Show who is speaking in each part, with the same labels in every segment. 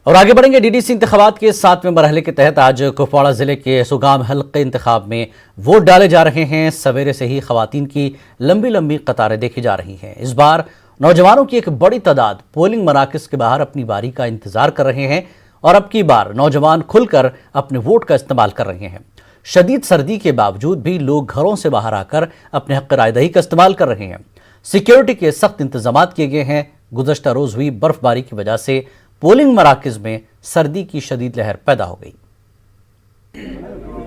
Speaker 1: اور آگے بڑھیں گے DDC انتخابات کے 7ویں مرحلے کے تحت آج کپواڑہ ضلع کے سوگام حلقے انتخاب میں ووٹ ڈالے جا رہے ہیں۔ سویرے سے ہی خواتین کی لمبی لمبی قطاریں دیکھی جا رہی ہیں۔ اس بار نوجوانوں کی ایک بڑی تعداد پولنگ مراکز کے باہر اپنی باری کا انتظار کر رہے ہیں اور اب کی بار نوجوان کھل کر اپنے ووٹ کا استعمال کر رہے ہیں۔ شدید سردی کے باوجود بھی لوگ گھروں سے باہر آ کر اپنے حق رائے دہی کا استعمال کر رہے ہیں۔ سیکیورٹی کے سخت انتظامات کیے گئے ہیں۔ گزشتہ روز ہوئی برف باری کی وجہ سے پولنگ مراکز میں سردی کی شدید لہر پیدا ہو گئی۔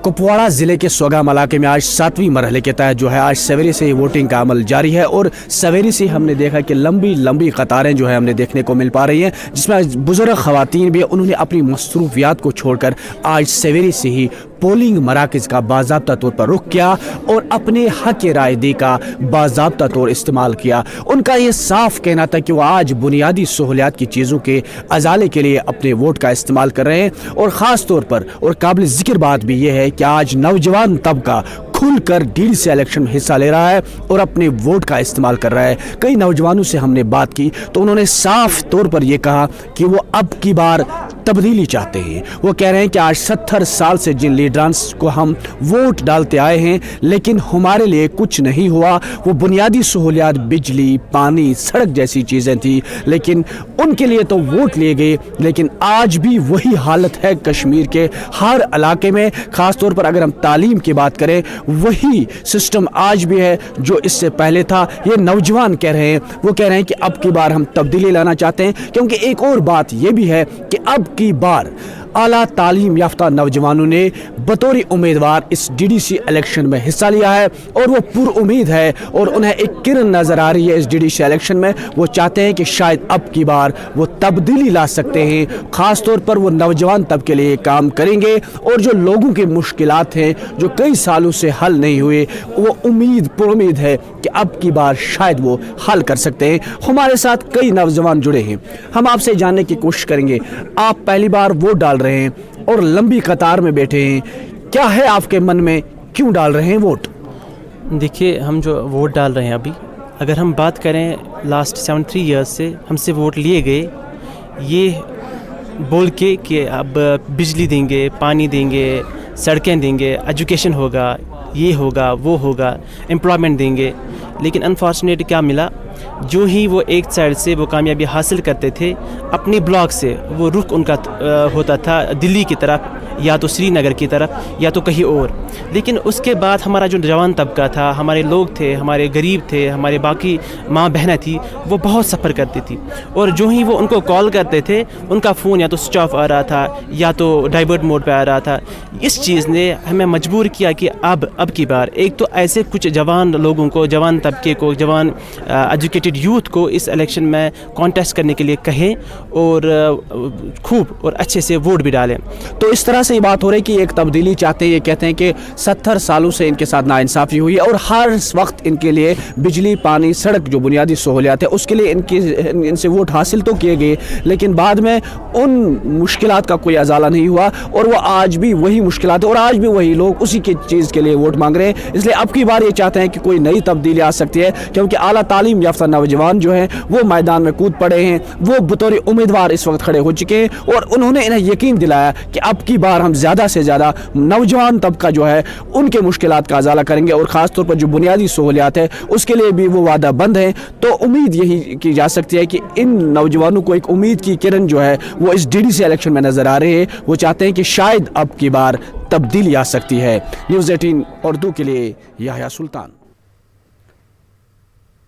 Speaker 2: کپواڑہ ضلع کے سوگام علاقے میں آج 7ویں مرحلے کے تحت آج سویرے سے ووٹنگ کا عمل جاری ہے اور سویرے سے ہم نے دیکھا کہ لمبی لمبی قطاریں ہم نے دیکھنے کو مل پا رہی ہیں، جس میں بزرگ خواتین بھی انہوں نے اپنی مصروفیات کو چھوڑ کر آج سویرے سے ہی پولنگ مراکز کا باضابطہ طور پر رخ کیا اور اپنے حق رائے دہی کا باضابطہ طور استعمال کیا۔ ان کا یہ صاف کہنا تھا کہ وہ آج بنیادی سہولیات کی چیزوں کے ازالے کے لیے اپنے ووٹ کا استعمال کر رہے ہیں، اور خاص طور پر اور قابل ذکر بات بھی یہ ہے کہ آج نوجوان طبقہ کھل کر DDC الیکشن میں حصہ لے رہا ہے اور اپنے ووٹ کا استعمال کر رہا ہے۔ کئی نوجوانوں سے ہم نے بات کی تو انہوں نے صاف طور پر یہ کہا کہ وہ اب کی بار تبدیلی چاہتے ہیں۔ وہ کہہ رہے ہیں کہ آج 70 سال سے جن لیڈرانس کو ہم ووٹ ڈالتے آئے ہیں لیکن ہمارے لیے کچھ نہیں ہوا، وہ بنیادی سہولیات بجلی، پانی، سڑک جیسی چیزیں تھیں، لیکن ان کے لیے تو ووٹ لیے گئے، لیکن آج بھی وہی حالت ہے کشمیر کے ہر علاقے میں۔ خاص طور پر اگر ہم تعلیم کی بات کریں، وہی سسٹم آج بھی ہے جو اس سے پہلے تھا۔ یہ نوجوان کہہ رہے ہیں، وہ کہہ رہے ہیں کہ اب کی بار ہم تبدیلی لانا چاہتے ہیں، کیونکہ ایک اور بات یہ بھی ہے کہ اب کی بار اعلیٰ تعلیم یافتہ نوجوانوں نے بطور امیدوار اس DDC الیکشن میں حصہ لیا ہے اور وہ پر امید ہے اور انہیں ایک کرن نظر آ رہی ہے اس DDC الیکشن میں۔ وہ چاہتے ہیں کہ شاید اب کی بار وہ تبدیلی لا سکتے ہیں، خاص طور پر وہ نوجوان طبقے کے لیے کام کریں گے اور جو لوگوں کی مشکلات ہیں جو کئی سالوں سے حل نہیں ہوئے، وہ پر امید ہے کہ اب کی بار شاید وہ حل کر سکتے ہیں۔ ہمارے ساتھ کئی نوجوان جڑے ہیں، ہم آپ سے جاننے کی کوشش کریں گے۔ آپ پہلی بار ووٹ ڈال رہے ہیں اور لمبی قطار میں بیٹھے ہیں، کیا ہے آپ کے من میں، کیوں ڈال رہے ہیں ووٹ؟
Speaker 3: دیکھیے، ہم جو ووٹ ڈال رہے ہیں ابھی، اگر ہم بات کریں لاسٹ 73 ایئرس سے ہم سے ووٹ لیے گئے، یہ بول کے کہ اب بجلی دیں گے، پانی دیں گے، سڑکیں دیں گے، ایجوکیشن ہوگا، یہ ہوگا، وہ ہوگا، امپلائمنٹ دیں گے، لیکن انفارچونیٹ کیا ملا؟ جو ہی وہ ایک سائڈ سے وہ کامیابی حاصل کرتے تھے، اپنی بلاک سے وہ رخ ان کا ہوتا تھا دلی کی طرف، یا تو سری نگر کی طرف، یا تو کہیں اور۔ لیکن اس کے بعد ہمارا جو جوان طبقہ تھا، ہمارے لوگ تھے، ہمارے غریب تھے، ہمارے باقی ماں بہنیں تھی، وہ بہت سفر کرتی تھی، اور جو ہی وہ ان کو کال کرتے تھے ان کا فون یا تو سوئچ آف آ رہا تھا یا تو ڈائیورٹ موڈ پہ آ رہا تھا۔ اس چیز نے ہمیں مجبور کیا کہ اب کی بار ایک تو ایسے کچھ جوان لوگوں کو، جوان طبقے کو، جوان ایجوکیٹڈ یوتھ کو اس الیکشن میں کانٹیسٹ کرنے کے لیے کہیں اور خوب اور اچھے سے ووٹ بھی ڈالیں۔
Speaker 2: تو اس طرح سے یہ بات ہو رہی ہے کہ ایک تبدیلی چاہتے ہیں۔ یہ کہتے ہیں کہ 70 سالوں سے ان کے ساتھ ناانصافی ہوئی ہے اور ہر وقت ان کے لیے بجلی، پانی، سڑک جو بنیادی سہولیات ہے اس کے لیے ان سے ووٹ حاصل تو کیے گئے، لیکن بعد میں ان مشکلات کا کوئی ازالہ نہیں ہوا، اور وہ آج بھی وہی مشکلات اور آج بھی وہی لوگ اسی کی چیز کے لیے ووٹ مانگ رہے ہیں۔ اس لیے اب کی بار یہ چاہتے ہیں کہ کوئی نئی تبدیلی آ سکتی ہے، کیونکہ اعلیٰ تعلیم یافتہ نوجوان جو ہیں وہ میدان میں کود پڑے ہیں، وہ بطور امیدوار اس وقت کھڑے ہو چکے ہیں، اور انہوں نے انہیں یقین دلایا کہ اب کی بار ہم زیادہ سے زیادہ نوجوان طبقہ جو ہے ان کے مشکلات کا ازالہ کریں گے، اور خاص طور پر جو بنیادی سہولیات ہے اس کے لیے بھی وہ وعدہ بند ہیں۔ تو امید یہی کی جا سکتی ہے کہ ان نوجوانوں کو ایک امید کی کرن جو ہے وہ اس DDC الیکشن میں نظر آ رہے ہیں۔ وہ چاہتے ہیں کہ شاید اب کی بار تبدیلی آ سکتی ہے۔ نیوز 18 اردو کے لیے یحییٰ سلطان۔